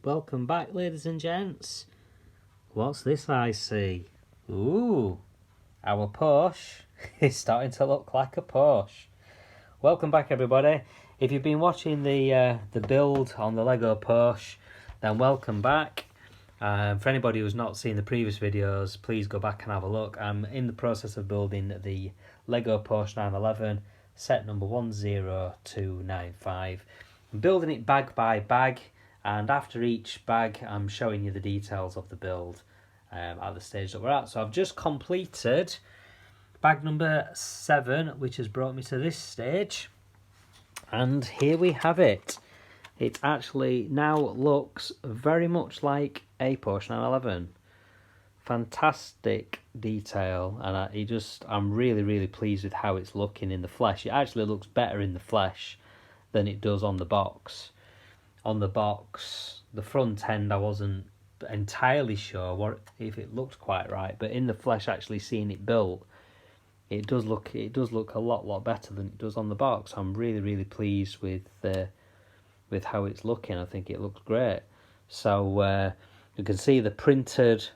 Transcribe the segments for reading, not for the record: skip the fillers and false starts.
welcome back, ladies and gents. What's this I see? Ooh, our Porsche is starting to look like a Porsche. Welcome back, everybody. If you've been watching the build on the LEGO Porsche, then welcome back. For anybody who's not seen the previous videos, please go back and have a look. I'm in the process of building the LEGO Porsche 911, set number 10295. I'm building it bag by bag, and after each bag I'm showing you the details of the build at the stage that we're at. So I've just completed bag number 7, which has brought me to this stage, and here we have it. It actually now looks very much like a Porsche 911. Fantastic detail, and I'm really pleased with how it's looking in the flesh. It actually looks better in the flesh than it does on the box. On the box, the front end, I wasn't entirely sure if it looked quite right, but in the flesh, actually seeing it built, it does look a lot better than it does on the box. I'm really pleased with how it's looking. I think it looks great. So you can see the printed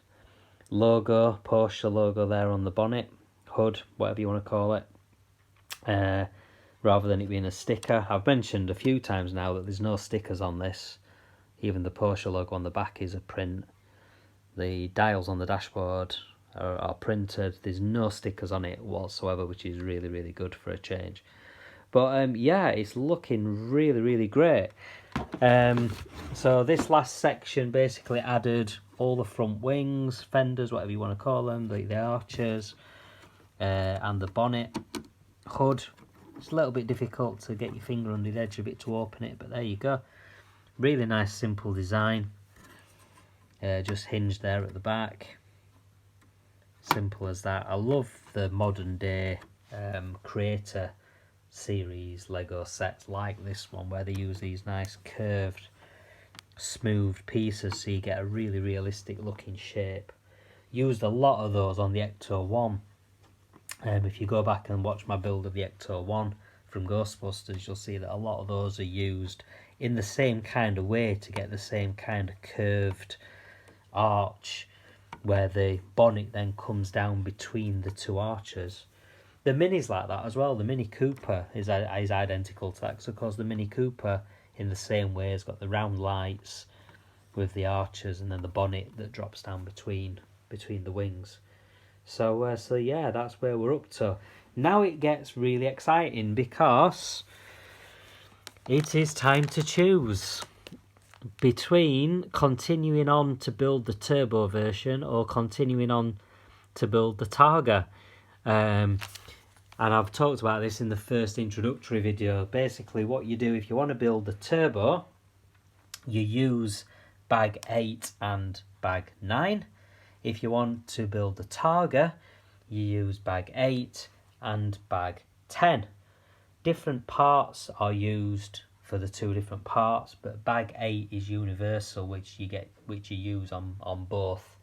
logo, Porsche logo there on the bonnet, hood, whatever you want to call it, rather than it being a sticker. I've mentioned a few times now that there's no stickers on this. Even the Porsche logo on the back is a print. The dials on the dashboard are printed. There's no stickers on it whatsoever, which is really good for a change. But yeah, it's looking really great. So this last section basically added all the front wings, fenders, whatever you want to call them, the arches, and the bonnet, hood. It's a little bit difficult to get your finger under the edge of it to open it, but there you go. Really nice, simple design. Just hinged there at the back. Simple as that. I love the modern day creator series LEGO sets like this one, where they use these nice curved, smoothed pieces so you get a really realistic looking shape. Used a lot of those on the Ecto 1. If you go back and watch my build of the Ecto 1 from Ghostbusters, you'll see that a lot of those are used in the same kind of way to get the same kind of curved arch, where the bonnet then comes down between the two arches. The Mini's like that as well. The Mini Cooper is identical to that. So of course the Mini Cooper, in the same way, has got the round lights with the arches and then the bonnet that drops down between the wings. So yeah, that's where we're up to. Now it gets really exciting because it is time to choose between continuing on to build the turbo version or continuing on to build the Targa. And I've talked about this in the first introductory video. Basically, what you do if you want to build the turbo, you use bag 8 and bag 9. If you want to build the Targa, you use bag 8 and bag 10. Different parts are used for the two different parts, but bag 8 is universal, which you use on both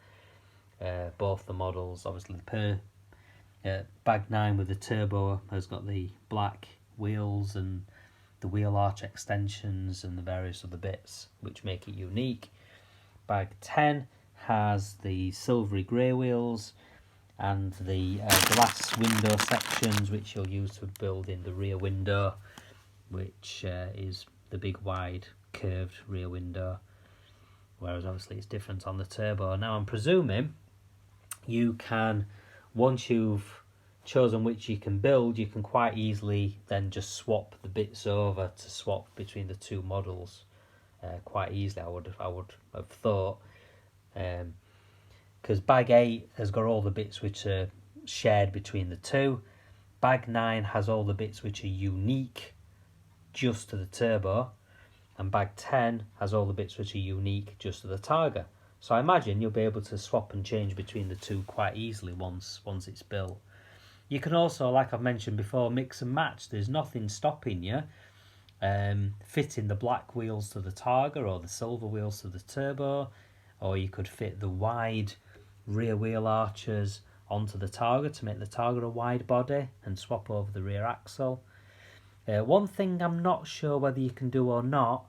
the models. Obviously, bag 9 with the turbo has got the black wheels and the wheel arch extensions and the various other bits which make it unique. Bag 10 has the silvery grey wheels and the glass window sections, which you'll use to build in the rear window, which is the big wide curved rear window, whereas obviously it's different on the turbo. Now I'm presuming you can, once you've chosen which you can build, you can quite easily then just swap the bits over to swap between the two models quite easily, I would have thought, because bag 8 has got all the bits which are shared between the two. Bag 9 has all the bits which are unique just to the turbo, and bag 10 has all the bits which are unique just to the Targa. So I imagine you'll be able to swap and change between the two quite easily once it's built. You can also, like I've mentioned before, mix and match. There's nothing stopping you fitting the black wheels to the Targa or the silver wheels to the turbo, or you could fit the wide rear wheel arches onto the Targa to make the Targa a wide body and swap over the rear axle. One thing I'm not sure whether you can do or not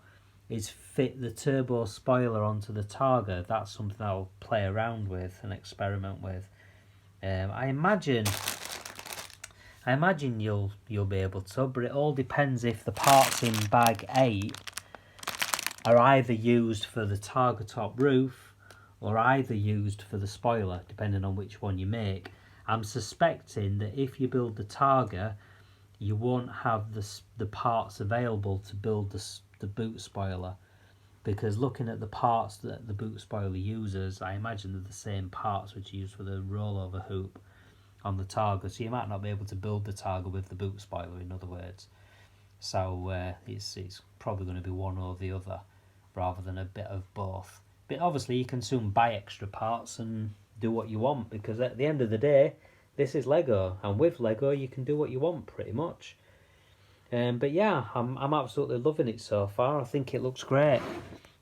is fit the turbo spoiler onto the Targa. That's something I'll play around with and experiment with. I imagine you'll be able to, but it all depends if the parts in bag 8 are either used for the Targa top roof or either used for the spoiler, depending on which one you make. I'm suspecting that if you build the Targa, you won't have the parts available to build the boot spoiler, because looking at the parts that the boot spoiler uses, I imagine they're the same parts which are used for the rollover hoop on the Targa, so you might not be able to build the Targa with the boot spoiler, in other words. So it's probably going to be one or the other rather than a bit of both. But obviously you can soon buy extra parts and do what you want, because at the end of the day, this is Lego, and with Lego you can do what you want pretty much. But yeah, I'm absolutely loving it so far. I think it looks great.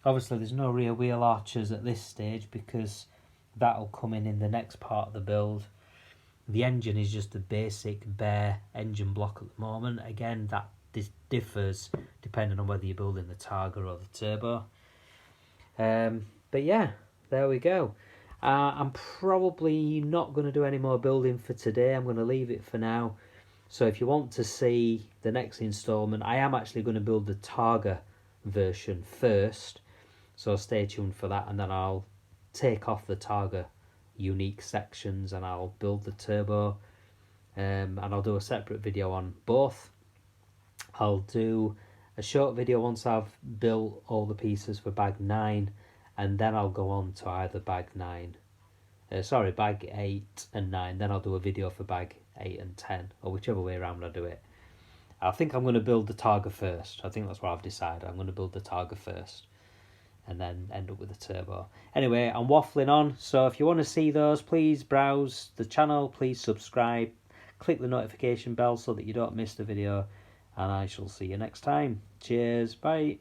Obviously there's no rear wheel arches at this stage because that'll come in the next part of the build. The engine is just a basic bare engine block at the moment. Again, that differs depending on whether you're building the Targa or the turbo. But yeah, there we go. I'm probably not going to do any more building for today. I'm going to leave it for now. So if you want to see the next instalment, I am actually going to build the Targa version first. So stay tuned for that, and then I'll take off the Targa unique sections and I'll build the turbo. And I'll do a separate video on both. I'll do a short video once I've built all the pieces for bag 9, and then I'll go on to either bag 8 and 9. Then I'll do a video for bag 8 and 10, or whichever way around I do it. I think I'm going to build the Targa first. I think that's what I've decided. I'm going to build the Targa first and then end up with the turbo. Anyway, I'm waffling on, so if you want to see those, please browse the channel, please subscribe, click the notification bell so that you don't miss the video, and I shall see you next time. Cheers, bye.